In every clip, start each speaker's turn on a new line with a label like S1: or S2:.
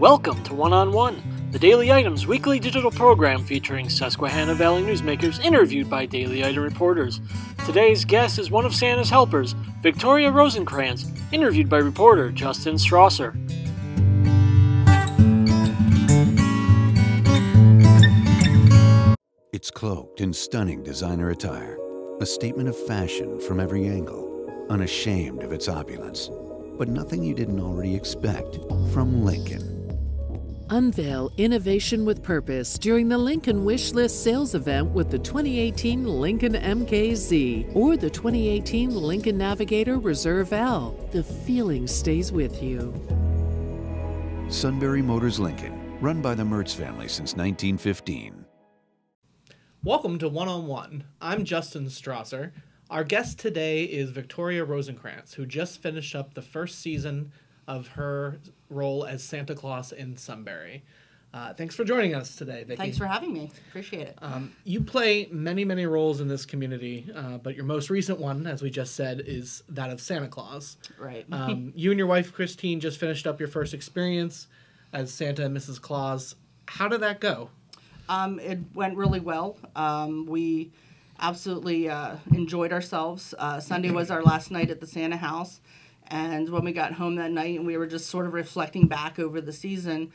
S1: Welcome to One on One, the Daily Items weekly digital program featuring Susquehanna Valley newsmakers interviewed by Daily Item reporters. Today's guest is one of Santa's helpers, Victoria Rosancrans, interviewed by reporter Justin Strawser.
S2: It's cloaked in stunning designer attire, a statement of fashion from every angle, unashamed of its opulence, but nothing you didn't already expect from Lincoln.
S3: Unveil innovation with purpose during the Lincoln Wishlist sales event with the 2018 Lincoln MKZ or the 2018 Lincoln Navigator Reserve L. The feeling stays with you.
S2: Sunbury Motors Lincoln, run by the Mertz family since 1915.
S4: Welcome to One on One. I'm Justin Strawser. Our guest today is Victoria Rosancrans, who just finished up the first season of her role as Santa Claus in Sunbury. Thanks for joining us today, Vicki.
S5: Thanks for having me. Appreciate it.
S4: You play many, many roles in this community, but your most recent one, as we just said, is that of Santa Claus.
S5: Right.
S4: You and your wife, Christine, just finished up your first experience as Santa and Mrs. Claus. How did that go?
S5: It went really well. We absolutely enjoyed ourselves. Sunday was our last night at the Santa house. And when we got home that night and we were just sort of reflecting back over the season,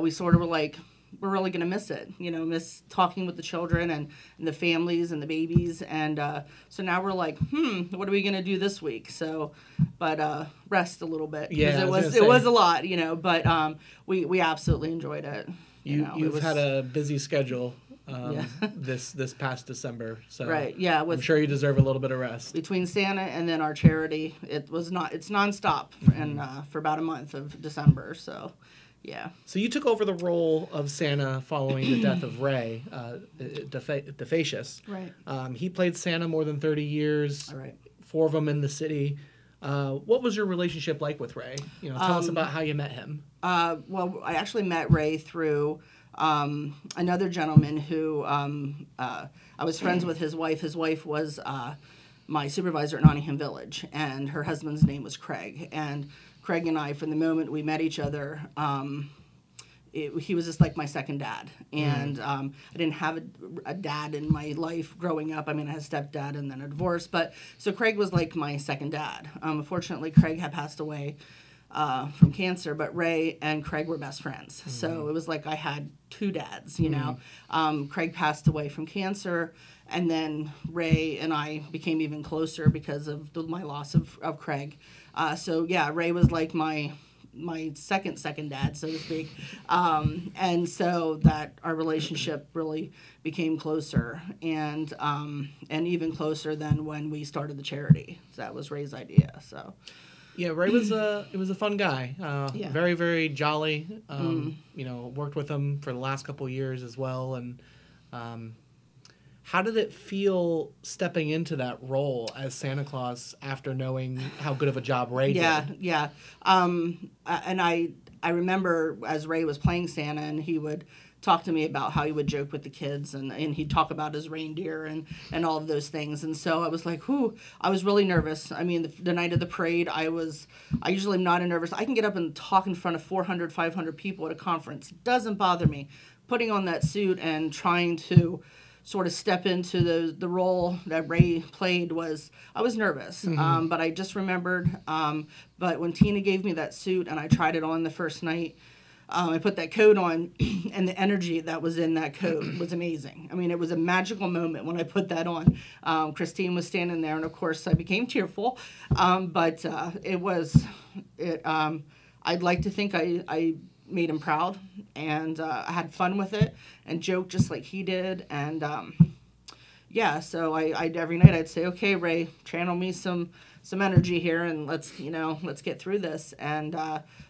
S5: we sort of were like, we're really going to miss it, miss talking with the children and the families and the babies. And so now we're like, what are we going to do this week? So, but rest a little bit.
S4: Yeah,
S5: it was a lot, but we absolutely enjoyed it.
S4: You've had a busy schedule this past December, so
S5: right, yeah,
S4: I'm sure you deserve a little bit of rest.
S5: Between Santa and then our charity, it's nonstop and for about a month of December, so yeah.
S4: So you took over the role of Santa following the death of Ray DeFacius.
S5: Right.
S4: He played Santa more than 30 years.
S5: All right.
S4: 4 of them in the city. What was your relationship like with Ray? Tell us about how you met him.
S5: Well, I actually met Ray through another gentleman who I was friends with his wife. His wife was my supervisor at Nottingham Village, and her husband's name was Craig. And Craig and I, from the moment we met each other, he was just like my second dad. And I didn't have a dad in my life growing up. I mean, I had a stepdad and then a divorce. But so Craig was like my second dad. Unfortunately, Craig had passed away from cancer, but Ray and Craig were best friends. So it was like I had 2 dads, Craig passed away from cancer, and then Ray and I became even closer because of my loss of Craig. So yeah, Ray was like my second dad, so to speak. And so that our relationship really became closer and even closer than when we started the charity. So that was Ray's idea. So
S4: yeah, Ray was a fun guy.
S5: Yeah.
S4: Very, very jolly. Worked with him for the last couple of years as well. And how did it feel stepping into that role as Santa Claus after knowing how good of a job Ray did?
S5: Yeah. And I remember as Ray was playing Santa, and he would talk to me about how he would joke with the kids, and he'd talk about his reindeer and all of those things. And so I was like, I was really nervous. I mean, the night of the parade, I usually am not a nervous. I can get up and talk in front of 400, 500 people at a conference. It doesn't bother me. Putting on that suit and trying to sort of step into the role that Ray played I was nervous. But I just remembered, but when Tina gave me that suit and I tried it on the first night, I put that coat on, and the energy that was in that coat was amazing. I mean, it was a magical moment when I put that on. Christine was standing there, and of course I became tearful. But I'd like to think I made him proud, and I had fun with it and joked just like he did. And so I every night I'd say, okay, Ray, channel me some energy here, and let's get through this. And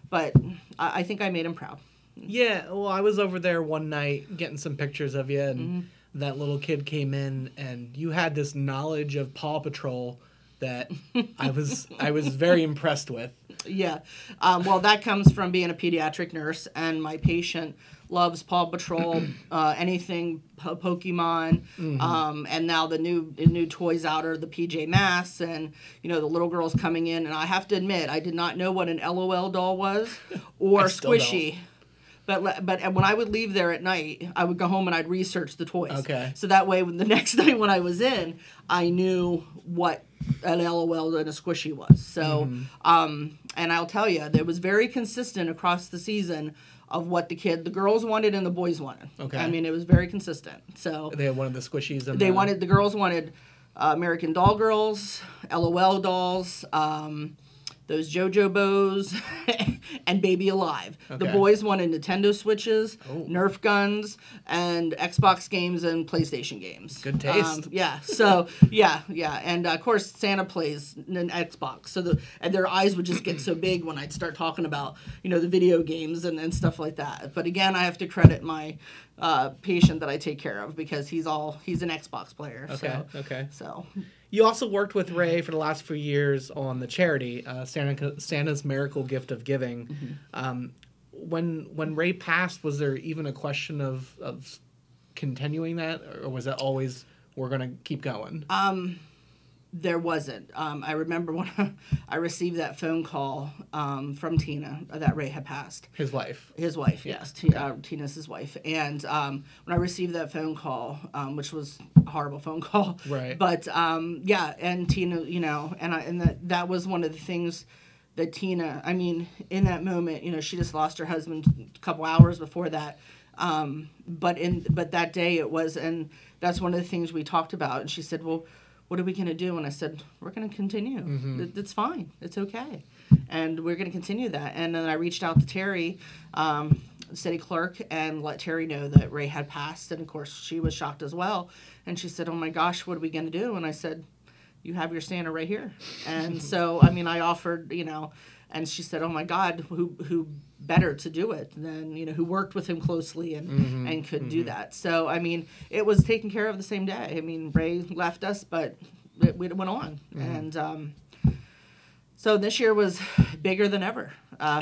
S5: but I think I made him proud.
S4: Yeah, well, I was over there one night getting some pictures of you, and that little kid came in, and you had this knowledge of Paw Patrol that I was very impressed with.
S5: Yeah. Well, that comes from being a pediatric nurse, and my patient loves Paw Patrol, anything Pokemon, and now the new toys out are the PJ Masks, and the little girls coming in. And I have to admit, I did not know what an LOL doll was or Squishy. But when I would leave there at night, I would go home and I'd research the toys.
S4: Okay.
S5: So that way, the next night when I was in, I knew what an LOL and a squishy was. So, and I'll tell you, it was very consistent across the season of what the girls wanted and the boys wanted. Okay. I mean, it was very consistent. So
S4: they wanted the squishies.
S5: The girls wanted American Doll Girls, LOL dolls, those JoJo bows, and Baby Alive. Okay. The boys wanted Nintendo Switches, Nerf guns, and Xbox games and PlayStation games.
S4: Good taste.
S5: Yeah. So yeah, and of course Santa plays an Xbox. So and their eyes would just get so big when I'd start talking about the video games and stuff like that. But again, I have to credit my patient that I take care of because he's an Xbox player.
S4: Okay. Okay.
S5: So.
S4: You also worked with Ray for the last few years on the charity, Santa's Miracle Gift of Giving. When Ray passed, was there even a question of continuing that, or was that always we're going to keep going?
S5: There wasn't. I remember when I received that phone call from Tina that Ray had passed.
S4: His wife.
S5: His wife, yes. Tina's his wife. And when I received that phone call, which was a horrible phone call.
S4: Right.
S5: But, and Tina, that was one of the things that Tina, I mean, in that moment, she just lost her husband a couple hours before that. But that day it was, and that's one of the things we talked about. And she said, well, what are we going to do? And I said, we're going to continue. It's fine. It's okay. And we're going to continue that. And then I reached out to Terry, city clerk, and let Terry know that Ray had passed. And, of course, she was shocked as well. And she said, oh, my gosh, what are we going to do? And I said, you have your Santa right here. And so, I mean, I offered, and she said, oh, my God, who better to do it than, who worked with him closely and could do that. So, I mean, it was taken care of the same day. I mean, Ray left us, but it went on. And so this year was bigger than ever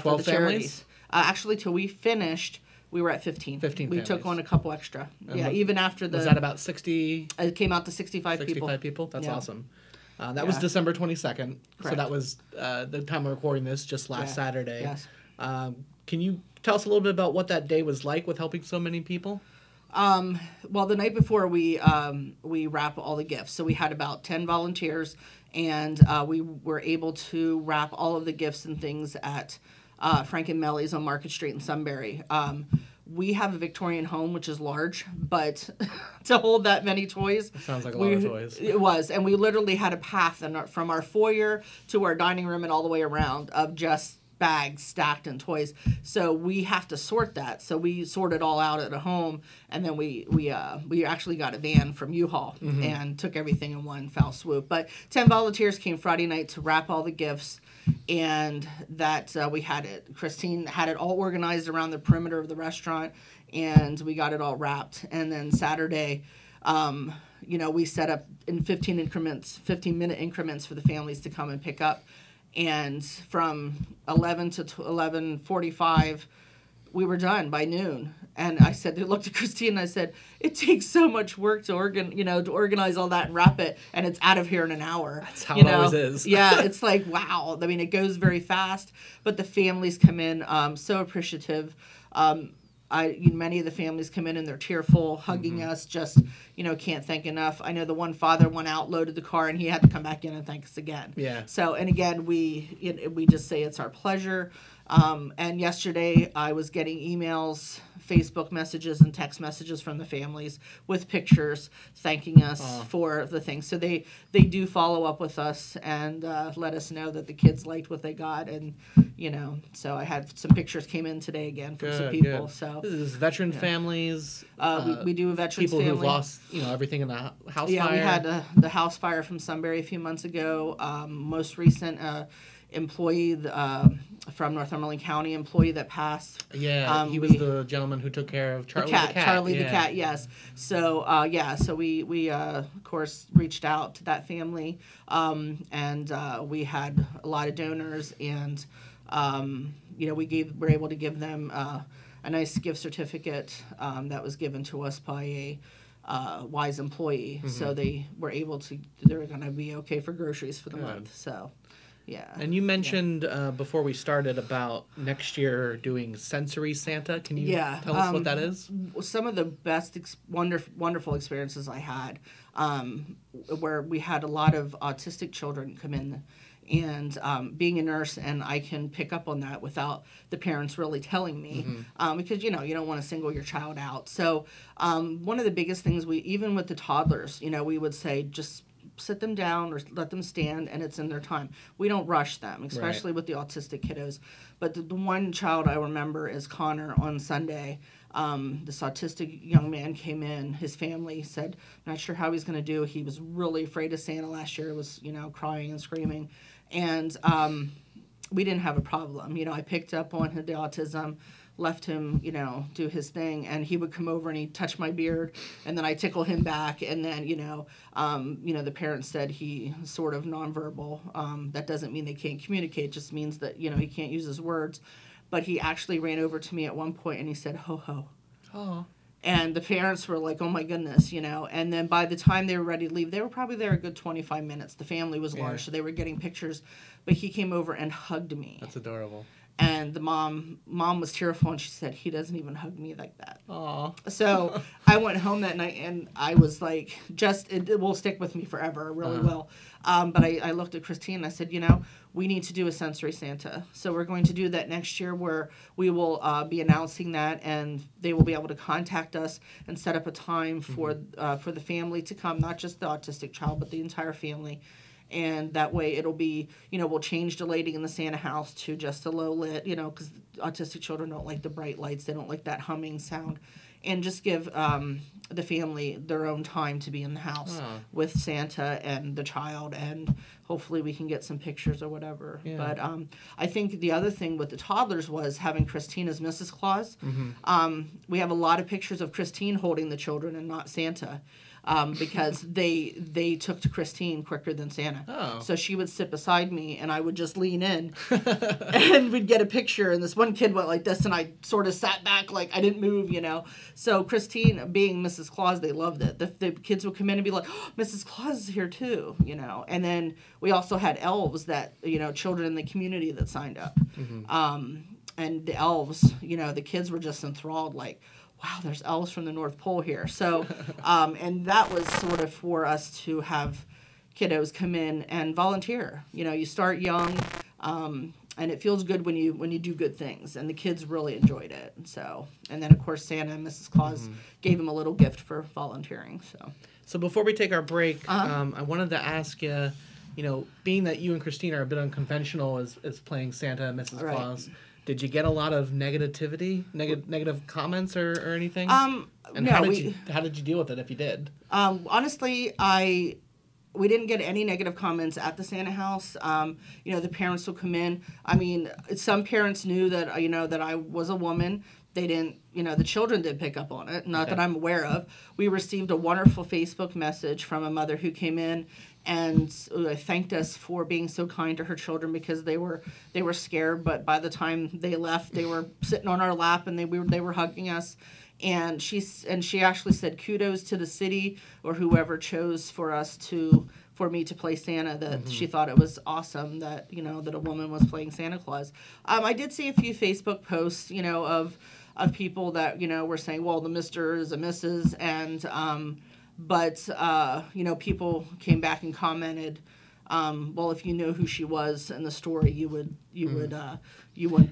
S5: for the charities. Actually, till we finished, we were at 15. 15 we families. Took on a couple extra. Even after the...
S4: Was that about 60?
S5: It came out to 65 people.
S4: 65 people? That's awesome. That was December 22nd. Correct. So that was the time of recording this, just last Saturday.
S5: Yes.
S4: Can you tell us a little bit about what that day was like with helping so many people?
S5: Well, the night before we wrap all the gifts. So we had about 10 volunteers, and we were able to wrap all of the gifts and things at Frank and Melly's on Market Street in Sunbury. We have a Victorian home, which is large, but to hold that many toys...
S4: It sounds like a lot of toys.
S5: It was, and we literally had a path from our foyer to our dining room and all the way around of just bags stacked in toys. So we have to sort that. So we sorted all out at a home, and then we actually got a van from U-Haul and took everything in one foul swoop. But 10 volunteers came Friday night to wrap all the gifts, and that we had it. Christine had it all organized around the perimeter of the restaurant, and we got it all wrapped. And then Saturday, we set up in 15-minute increments for the families to come and pick up. And from 11 to 11:45, we were done by noon. And I looked at Christine and I said, it takes so much work to organize all that and wrap it, and it's out of here in an hour.
S4: That's how it always is.
S5: Yeah, it's like, wow. I mean, it goes very fast, but the families come in so appreciative. Many of the families come in and they're tearful, hugging us, just, can't thank enough. I know the one father went out, loaded the car, and he had to come back in and thank us again.
S4: Yeah.
S5: So, and again, we just say it's our pleasure. And yesterday I was getting emails, Facebook messages, and text messages from the families with pictures thanking us for the thing. So they do follow up with us and let us know that the kids liked what they got. And, so I had some pictures came in today again from some people. Good. So
S4: this is veteran families.
S5: We do a veterans
S4: people
S5: family.
S4: Who've lost, everything in the house fire.
S5: Yeah, we had the house fire from Sunbury a few months ago. Most recent employee from Northumberland County, employee that passed.
S4: Yeah, he was the gentleman who took care of Charlie the cat.
S5: Charlie the cat, yes. So, so we of course, reached out to that family, and we had a lot of donors, and, we were able to give them a nice gift certificate that was given to us by a Wise employee. So they were able to, they're going to be okay for groceries for the month, so... Yeah.
S4: And you mentioned before we started about next year doing Sensory Santa. Can you tell us what that is?
S5: Some of the best, wonderful experiences I had, where we had a lot of autistic children come in, and being a nurse, and I can pick up on that without the parents really telling me, because you don't want to single your child out. So one of the biggest things even with the toddlers, we would say just sit them down or let them stand, and it's in their time. We don't rush them, especially with the autistic kiddos. But the one child I remember is Connor on Sunday. This autistic young man came in. His family said, not sure how he's going to do. He was really afraid of Santa last year. He was, crying and screaming. And we didn't have a problem. I picked up on the autism, left him, do his thing, and he would come over and he'd touch my beard, and then I tickle him back, and then, the parents said he sort of nonverbal. That doesn't mean they can't communicate, it just means that, he can't use his words. But he actually ran over to me at one point and he said, ho, ho. Oh. And the parents were like, oh my goodness, and then by the time they were ready to leave, they were probably there a good 25 minutes. The family was large, so they were getting pictures, but he came over and hugged me.
S4: That's adorable.
S5: And the mom was tearful, and she said, he doesn't even hug me like that.
S4: Aww.
S5: So I went home that night, and I was like, it will stick with me forever. It really will. But I looked at Christine, and I said, we need to do a Sensory Santa. So we're going to do that next year, where we will be announcing that, and they will be able to contact us and set up a time for the family to come, not just the autistic child, but the entire family. And that way it'll be, we'll change the lighting in the Santa house to just a low lit, because autistic children don't like the bright lights. They don't like that humming sound. And just give the family their own time to be in the house with Santa and the child. And hopefully we can get some pictures or whatever. Yeah. But I think the other thing with the toddlers was having Christine as Mrs. Claus. We have a lot of pictures of Christine holding the children and not Santa. Because they took to Christine quicker than Santa. Oh. So she would sit beside me, and I would just lean in, and we'd get a picture. And this one kid went like this, and I sort of sat back like I didn't move, So Christine, being Mrs. Claus, they loved it. The kids would come in and be like, oh, Mrs. Claus is here too, And then we also had elves that, children in the community that signed up. And the elves, the kids were just enthralled, like, wow, there's elves from the North Pole here. So, and that was sort of for us to have kiddos come in and volunteer. You start young, and it feels good when you do good things, and the kids really enjoyed it. So, and then of course Santa and Mrs. Claus gave him a little gift for volunteering.
S4: So before we take our break, I wanted to ask you, being that you and Christine are a bit unconventional as playing Santa and Mrs. Claus. Did you get a lot of negative comments or anything? And no, how did you deal with it if you did?
S5: Honestly, we didn't get any negative comments at the Santa house. The parents will come in. I mean, some parents knew that that I was a woman. They didn't, the children did pick up on it, not that I'm aware of. We received a wonderful Facebook message from a mother who came in and thanked us for being so kind to her children, because they were scared, but by the time they left, they were sitting on our lap, and they were hugging us. And she actually said kudos to the city or whoever chose for me to play Santa, that she thought it was awesome that that a woman was playing Santa Claus. I did see a few Facebook posts of people that were saying, well, the Mr. is a Mrs. and but people came back and commented, well, if you know who she was in the story, you wouldn't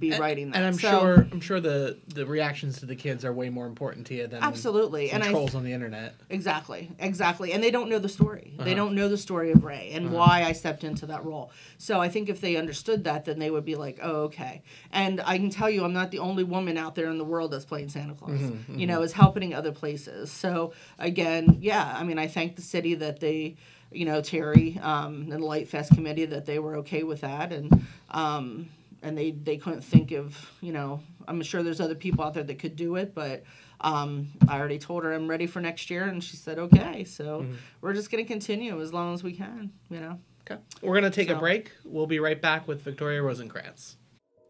S5: be writing that.
S4: And I'm sure the reactions to the kids are way more important to you than
S5: absolutely
S4: some trolls on the internet.
S5: Exactly, and they don't know the story. They don't know the story of Ray and why I stepped into that role. So I think if they understood that, then they would be like, oh, okay. And I can tell you, I'm not the only woman out there in the world that's playing Santa Claus. Is helping other places. So again, I thank the city that they. Terry and the Light Fest committee, that they were okay with that, and they couldn't think of, I'm sure there's other people out there that could do it, but I already told her I'm ready for next year, and she said okay. So we're just going to continue as long as we can,
S4: Okay. We're going to take a break. We'll be right back with Victoria Rosancrans.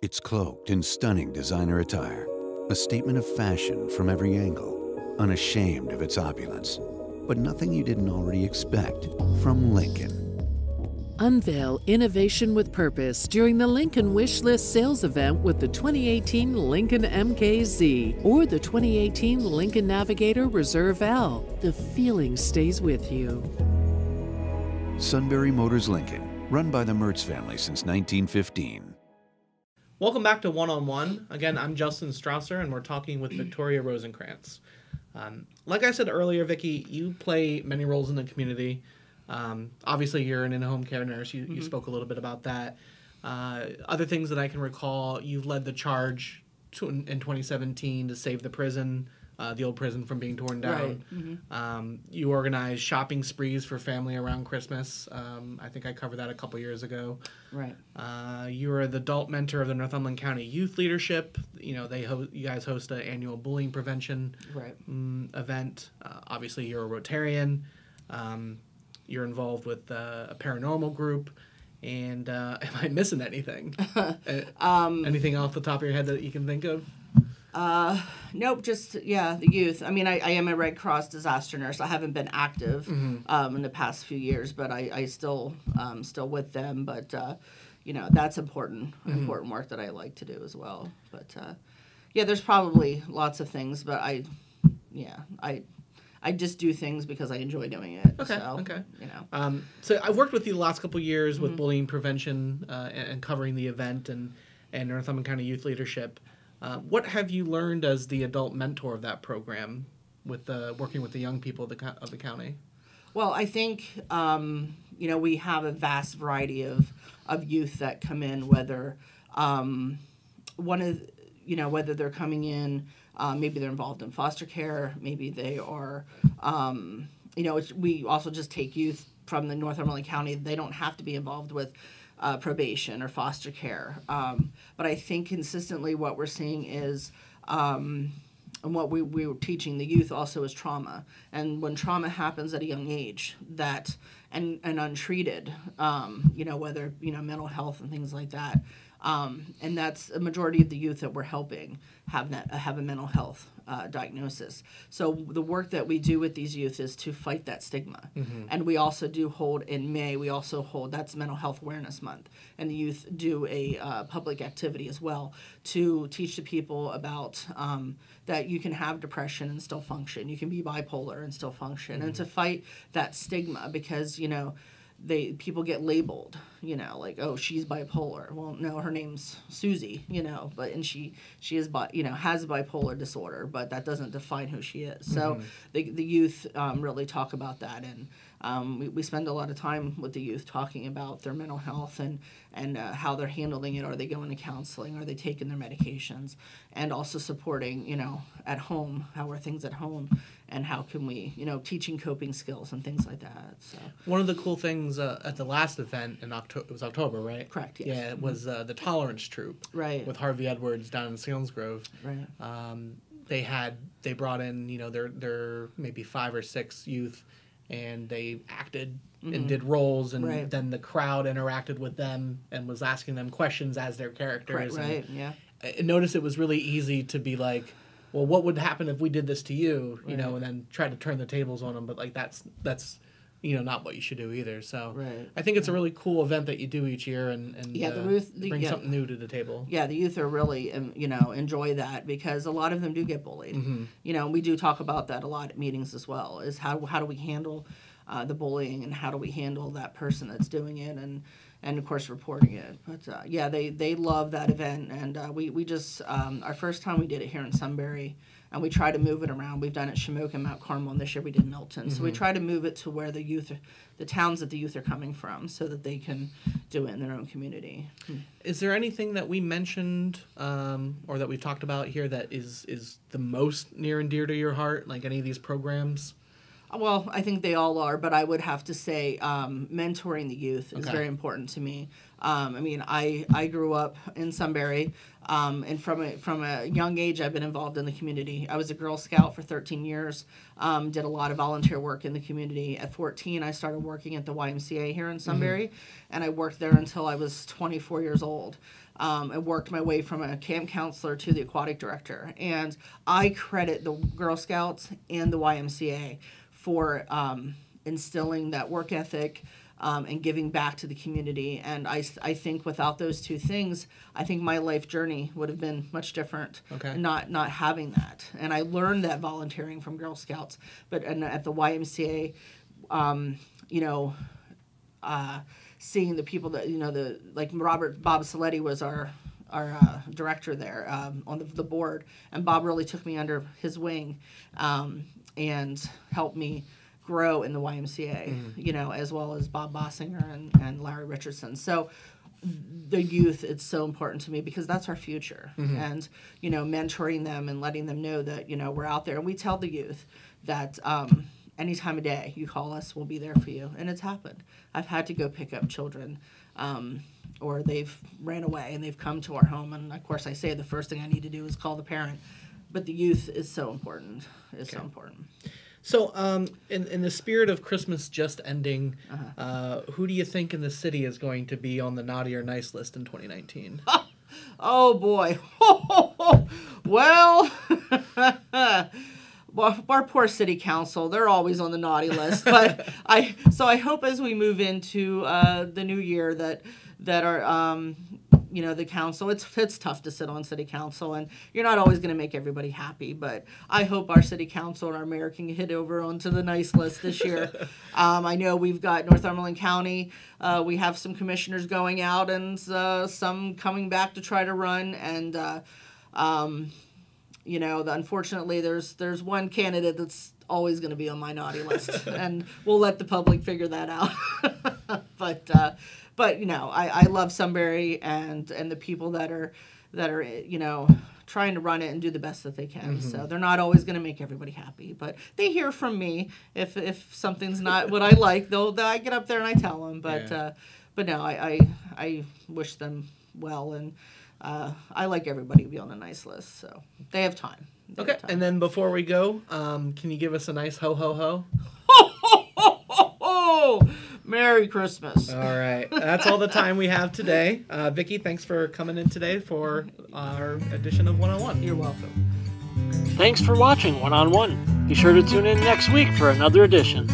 S2: It's cloaked in stunning designer attire, a statement of fashion from every angle, unashamed of its opulence. But nothing you didn't already expect from Lincoln.
S3: Unveil innovation with purpose during the Lincoln Wishlist sales event with the 2018 Lincoln MKZ or the 2018 Lincoln Navigator Reserve L. The feeling stays with you.
S2: Sunbury Motors Lincoln, run by the Mertz family since 1915.
S4: Welcome back to One-on-One. Again, I'm Justin Strawser, and we're talking with Victoria Rosancrans. Like I said earlier, Vicki, you play many roles in the community. Obviously, you're an in-home care nurse. You spoke a little bit about that. Other things that I can recall, you've led the charge in 2017 to save the prison, the old prison from being torn down. Right. You organized shopping sprees for family around Christmas. I think I covered that a couple years ago. Right. You were the adult mentor of the Northumberland County Youth Leadership. You know, you guys host an annual bullying prevention event. Obviously, you're a Rotarian. You're involved with a paranormal group. And am I missing anything? Anything off the top of your head that you can think of?
S5: Nope, just, the youth. I mean, I am a Red Cross disaster nurse. I haven't been active in the past few years, but I still with them. But, that's important work that I like to do as well. But, there's probably lots of things, but I just do things because I enjoy doing it. Okay.
S4: So I've worked with you the last couple of years with bullying prevention and covering the event and Northumberland County Youth Leadership. What have you learned as the adult mentor of that program with working with the young people of the county?
S5: Well, I think, we have a vast variety of youth that come in, whether whether they're coming in, maybe they're involved in foster care, maybe they are, we also just take youth from the Northumberland County. They don't have to be involved with probation or foster care. But I think consistently what we're seeing is, and what we were teaching the youth also is trauma. And when trauma happens at a young age, that and untreated, whether, mental health and things like that, and that's a majority of the youth that we're helping have a mental health diagnosis. So the work that we do with these youth is to fight that stigma. And we also do hold in May, that's Mental Health Awareness Month. And the youth do a public activity as well to teach the people about that you can have depression and still function. You can be bipolar and still function. And to fight that stigma because, people get labeled, like, oh, she's bipolar. Well, no, her name's Susie, and she is, has bipolar disorder, but that doesn't define who she is. So the youth really talk about that, and we spend a lot of time with the youth talking about their mental health and how they're handling it. Are they going to counseling? Are they taking their medications? And also supporting, at home, how are things at home? And how can we, teaching coping skills and things like that. So
S4: one of the cool things at the last event in October, it was October, right?
S5: Correct. Yes.
S4: Yeah, it was the Tolerance Troop,
S5: right? With
S4: Harvey Edwards down in Selinsgrove. Right. They brought in, their maybe 5 or 6 youth, and they acted and did roles, and then the crowd interacted with them and was asking them questions as their characters.
S5: Right. Yeah.
S4: I noticed it was really easy to be like, well, what would happen if we did this to you, and then try to turn the tables on them. But like, that's not what you should do either. So I think it's a really cool event that you do each year and bring something new to the table. Yeah,
S5: the youth are really, enjoy that because a lot of them do get bullied. We do talk about that a lot at meetings as well, is how do we handle the bullying and how do we handle that person that's doing it and of course reporting it. But they love that event, and we just our first time we did it here in Sunbury, and we try to move it around. We've done it Shamokin, Mount Carmel, and this year we did Milton. So we try to move it to where the towns that the youth are coming from, so that they can do it in their own community.
S4: Is there anything that we mentioned or that we've talked about here that is the most near and dear to your heart, like any of these programs?
S5: Well, I think they all are, but I would have to say mentoring the youth is very important to me. I grew up in Sunbury, and from a young age, I've been involved in the community. I was a Girl Scout for 13 years, did a lot of volunteer work in the community. At 14, I started working at the YMCA here in Sunbury, and I worked there until I was 24 years old. I worked my way from a camp counselor to the aquatic director, and I credit the Girl Scouts and the YMCA for instilling that work ethic, and giving back to the community. And I think without those two things, I think my life journey would have been much different.
S4: Okay.
S5: Not having that. And I learned that volunteering from Girl Scouts, but at the YMCA, seeing the people that, like Bob Saletti was our director there on the board, and Bob really took me under his wing and helped me grow in the YMCA, as well as Bob Bossinger and Larry Richardson. So the youth, it's so important to me because that's our future. And, mentoring them and letting them know that, we're out there. And we tell the youth that any time of day you call us, we'll be there for you. And it's happened. I've had to go pick up children or they've ran away and they've come to our home. And, of course, I say the first thing I need to do is call the parent. But the youth is so important. So important.
S4: So, in the spirit of Christmas just ending, who do you think in the city is going to be on the naughty or nice list in 2019?
S5: Oh, boy. Well, our poor city council, they're always on the naughty list. But I hope as we move into the new year that our the council, it's tough to sit on city council, and you're not always going to make everybody happy, but I hope our city council and our mayor can hit over onto the nice list this year. I know we've got Northumberland County, we have some commissioners going out and some coming back to try to run, and unfortunately there's one candidate that's always going to be on my naughty list, and we'll let the public figure that out. But I love Sunbury and the people that are trying to run it and do the best that they can. So they're not always going to make everybody happy, but they hear from me if something's not what I like. I get up there and I tell them. But no, I wish them well, and I like everybody to be on a nice list. So they have time.
S4: Okay, and then before we go, can you give us a nice ho ho ho?
S5: Ho ho ho ho ho! Merry Christmas.
S4: All right. That's all the time we have today. Vicki, thanks for coming in today for our edition of 101.
S5: You're welcome.
S1: Thanks for watching 1-on-1. Be sure to tune in next week for another edition.